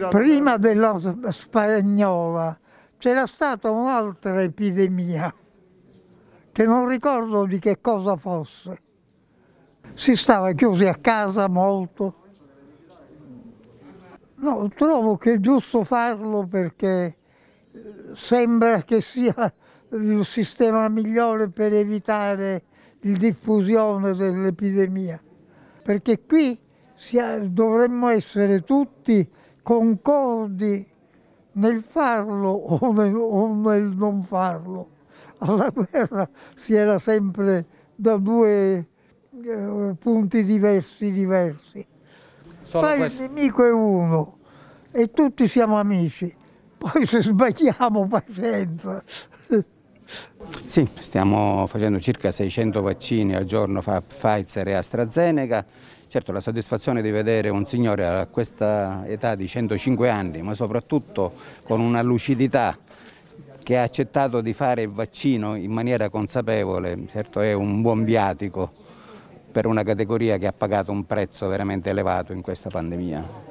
Prima della spagnola c'era stata un'altra epidemia che non ricordo di che cosa fosse. Si stava chiusi a casa molto. No, trovo che è giusto farlo perché sembra che sia il sistema migliore per evitare la diffusione dell'epidemia. Perché qui dovremmo essere tutti concordi nel farlo o nel non farlo. Alla guerra si era sempre da due punti diversi. Poi il nemico è uno e tutti siamo amici. Poi se sbagliamo, pazienza. Sì, stiamo facendo circa 600 vaccini al giorno fra Pfizer e AstraZeneca. Certo, la soddisfazione di vedere un signore a questa età di 105 anni, ma soprattutto con una lucidità, che ha accettato di fare il vaccino in maniera consapevole, certo è un buon viatico per una categoria che ha pagato un prezzo veramente elevato in questa pandemia.